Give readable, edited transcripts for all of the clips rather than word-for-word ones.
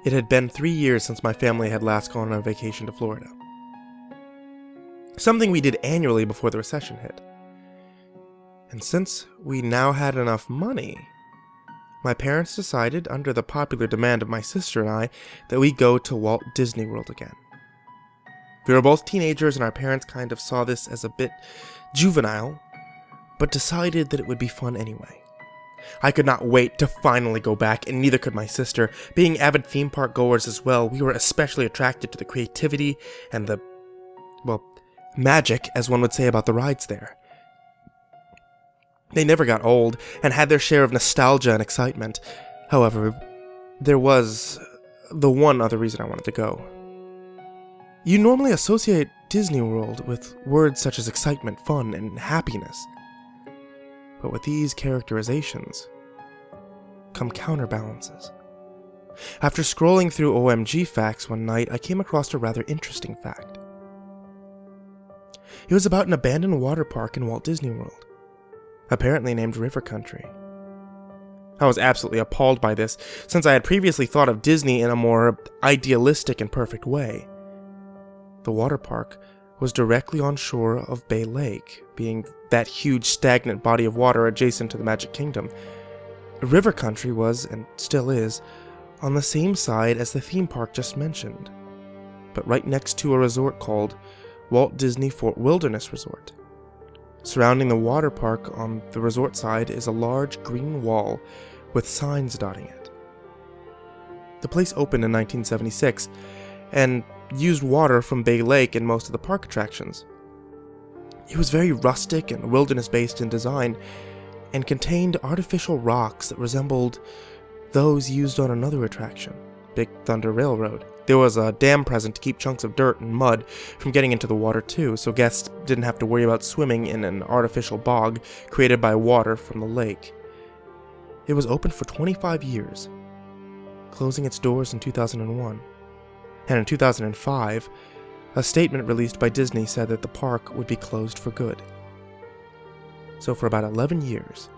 It had been 3 years since my family had last gone on a vacation to Florida. Something we did annually before the recession hit. And since we now had enough money, my parents decided, under the popular demand of my sister and I, that we go to Walt Disney World again. We were both teenagers and our parents kind of saw this as a bit juvenile, but decided that it would be fun anyway. I could not wait to finally go back, and neither could my sister. Being avid theme park goers as well, we were especially attracted to the creativity and the, magic, as one would say, about the rides there. They never got old, and had their share of nostalgia and excitement. However, there was the one other reason I wanted to go. You normally associate Disney World with words such as excitement, fun, and happiness. But with these characterizations come counterbalances. After scrolling through OMG facts one night, I came across a rather interesting fact. It was about an abandoned water park in Walt Disney World, apparently named River Country. I was absolutely appalled by this, since I had previously thought of Disney in a more idealistic and perfect way. The water park was directly on shore of Bay Lake, being that huge stagnant body of water adjacent to the Magic Kingdom. River Country was, and still is, on the same side as the theme park just mentioned, but right next to a resort called Walt Disney Fort Wilderness Resort. Surrounding the water park on the resort side is a large green wall with signs dotting it. The place opened in 1976 and used water from Bay Lake in most of the park attractions. It was very rustic and wilderness-based in design, and contained artificial rocks that resembled those used on another attraction, Big Thunder Railroad. There was a dam present to keep chunks of dirt and mud from getting into the water too, so guests didn't have to worry about swimming in an artificial bog created by water from the lake. It was open for 25 years, closing its doors in 2001. And in 2005, a statement released by Disney said that the park would be closed for good. So for about 11 years,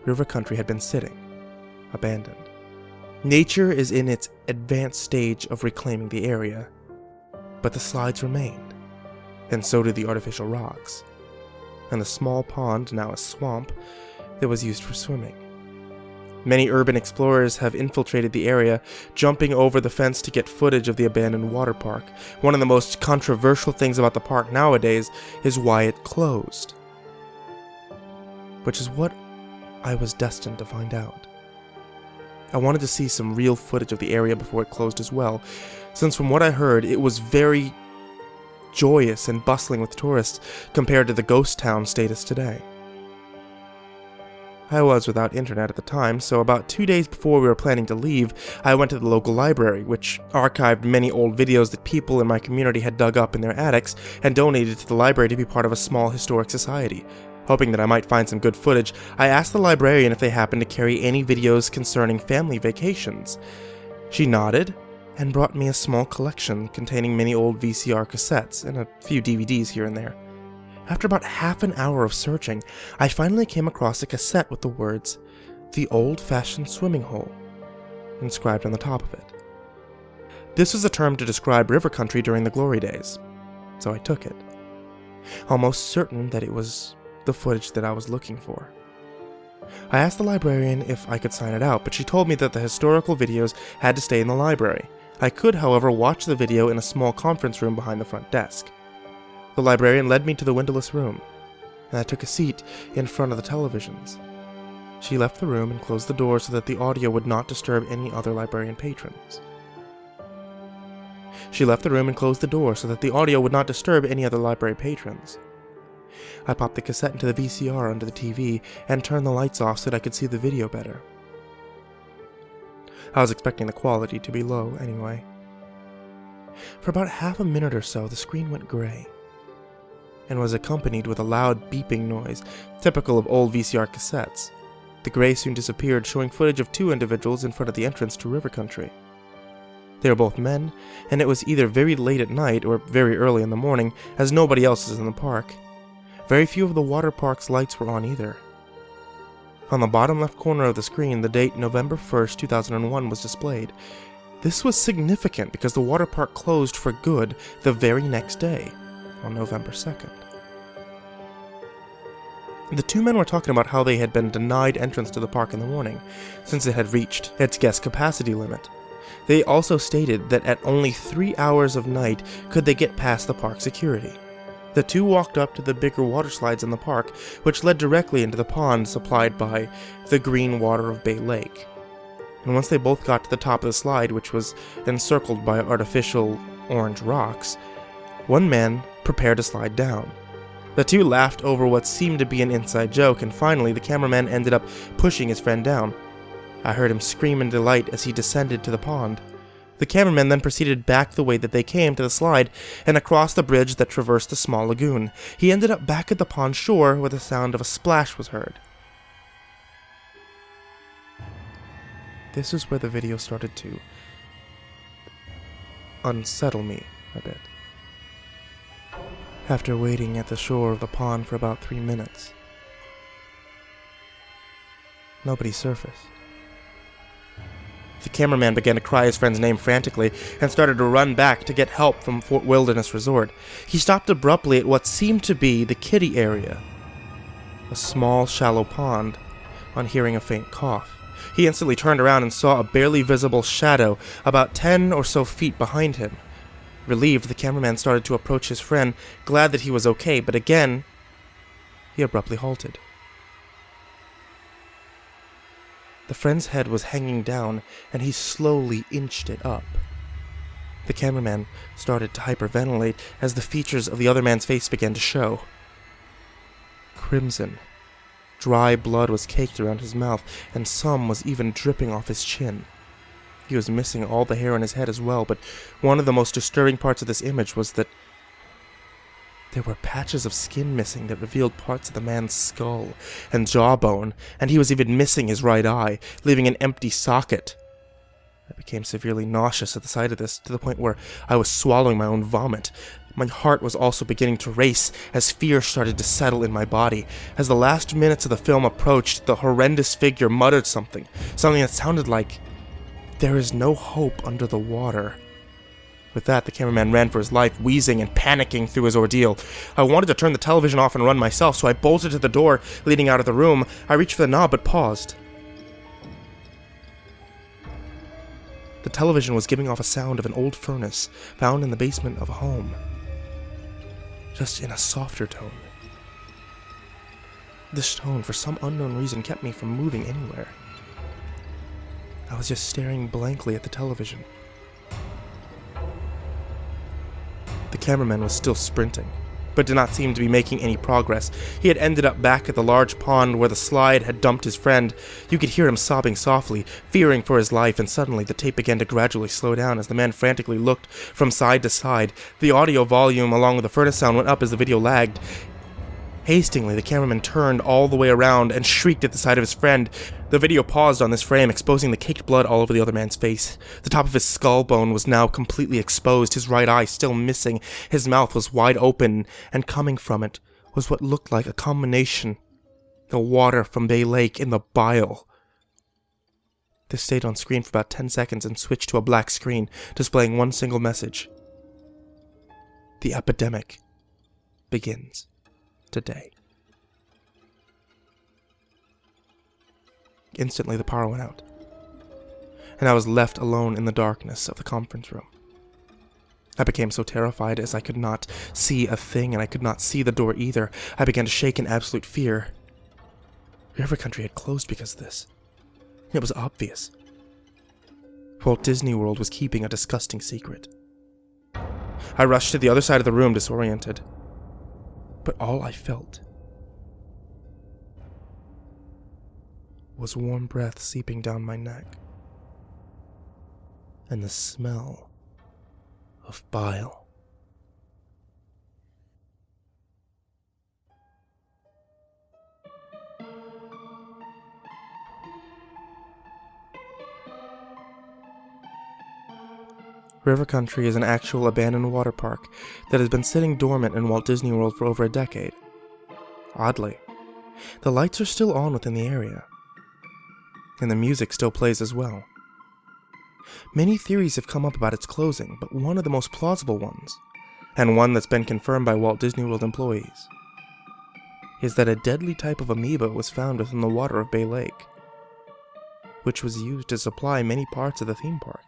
River Country had been sitting, abandoned. Nature is in its advanced stage of reclaiming the area, but the slides remained, and so did the artificial rocks, and the small pond, now a swamp, that was used for swimming. Many urban explorers have infiltrated the area, jumping over the fence to get footage of the abandoned water park. One of the most controversial things about the park nowadays is why it closed, which is what I was destined to find out. I wanted to see some real footage of the area before it closed as well, since from what I heard, it was very joyous and bustling with tourists compared to the ghost town status today. I was without internet at the time, so about 2 days before we were planning to leave, I went to the local library, which archived many old videos that people in my community had dug up in their attics and donated to the library to be part of a small historic society. Hoping that I might find some good footage, I asked the librarian if they happened to carry any videos concerning family vacations. She nodded and brought me a small collection containing many old VCR cassettes and a few DVDs here and there. After about half an hour of searching, I finally came across a cassette with the words, "The Old-Fashioned Swimming Hole," inscribed on the top of it. This was a term to describe River Country during the glory days, so I took it, almost certain that it was the footage that I was looking for. I asked the librarian if I could sign it out, but she told me that the historical videos had to stay in the library. I could, however, watch the video in a small conference room behind the front desk. The librarian led me to the windowless room, and I took a seat in front of the televisions. She left the room and closed the door so that the audio would not disturb any other librarian patrons. I popped the cassette into the VCR under the TV and turned the lights off so that I could see the video better. I was expecting the quality to be low anyway. For about half a minute or so, the screen went gray, and was accompanied with a loud beeping noise, typical of old VCR cassettes. The gray soon disappeared, showing footage of two individuals in front of the entrance to River Country. They were both men, and it was either very late at night or very early in the morning, as nobody else was in the park. Very few of the water park's lights were on either. On the bottom left corner of the screen, the date November 1st, 2001 was displayed. This was significant because the water park closed for good the very next day, on November 2nd. The two men were talking about how they had been denied entrance to the park in the morning, since it had reached its guest capacity limit. They also stated that at only 3 hours of night could they get past the park security. The two walked up to the bigger water slides in the park, which led directly into the pond supplied by the green water of Bay Lake. And once they both got to the top of the slide, which was encircled by artificial orange rocks, one man prepared to slide down. The two laughed over what seemed to be an inside joke, and finally the cameraman ended up pushing his friend down. I heard him scream in delight as he descended to the pond. The cameraman then proceeded back the way that they came to the slide and across the bridge that traversed the small lagoon. He ended up back at the pond shore where the sound of a splash was heard. This is where the video started to unsettle me a bit. After waiting at the shore of the pond for about 3 minutes, nobody surfaced. The cameraman began to cry his friend's name frantically and started to run back to get help from Fort Wilderness Resort. He stopped abruptly at what seemed to be the kiddie area, a small, shallow pond, on hearing a faint cough. He instantly turned around and saw a barely visible shadow about 10 or so feet behind him. Relieved, the cameraman started to approach his friend, glad that he was okay, but again, he abruptly halted. The friend's head was hanging down, and he slowly inched it up. The cameraman started to hyperventilate as the features of the other man's face began to show. Crimson. Dry blood was caked around his mouth, and some was even dripping off his chin. He was missing all the hair on his head as well, but one of the most disturbing parts of this image was that there were patches of skin missing that revealed parts of the man's skull and jawbone, and he was even missing his right eye, leaving an empty socket. I became severely nauseous at the sight of this, to the point where I was swallowing my own vomit. My heart was also beginning to race as fear started to settle in my body. As the last minutes of the film approached, the horrendous figure muttered something that sounded like, "There is no hope under the water." With that, the cameraman ran for his life, wheezing and panicking through his ordeal. I wanted to turn the television off and run myself, so I bolted to the door leading out of the room. I reached for the knob but paused. The television was giving off a sound of an old furnace found in the basement of a home, just in a softer tone. This tone, for some unknown reason, kept me from moving anywhere. I was just staring blankly at the television. The cameraman was still sprinting, but did not seem to be making any progress. He had ended up back at the large pond where the slide had dumped his friend. You could hear him sobbing softly, fearing for his life, and suddenly the tape began to gradually slow down as the man frantically looked from side to side. The audio volume along with the furnace sound went up as the video lagged. Hastily, the cameraman turned all the way around and shrieked at the sight of his friend. The video paused on this frame, exposing the caked blood all over the other man's face. The top of his skull bone was now completely exposed, his right eye still missing. His mouth was wide open, and coming from it was what looked like a combination of water from Bay Lake and the bile. This stayed on screen for about 10 seconds and switched to a black screen, displaying one single message. The epidemic begins today. Instantly, the power went out, and I was left alone in the darkness of the conference room. I became so terrified as I could not see a thing, and I could not see the door either. I began to shake in absolute fear. River Country had closed because of this. It was obvious. Walt Disney World was keeping a disgusting secret. I rushed to the other side of the room, disoriented. But all I felt was warm breath seeping down my neck, and the smell of bile. River Country is an actual abandoned water park that has been sitting dormant in Walt Disney World for over a decade. Oddly, the lights are still on within the area, and the music still plays as well. Many theories have come up about its closing, but one of the most plausible ones, and one that's been confirmed by Walt Disney World employees, is that a deadly type of amoeba was found within the water of Bay Lake, which was used to supply many parts of the theme park.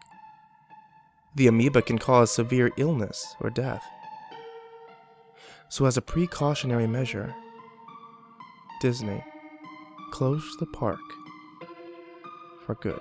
The amoeba can cause severe illness or death. So as a precautionary measure, Disney closed the park for good.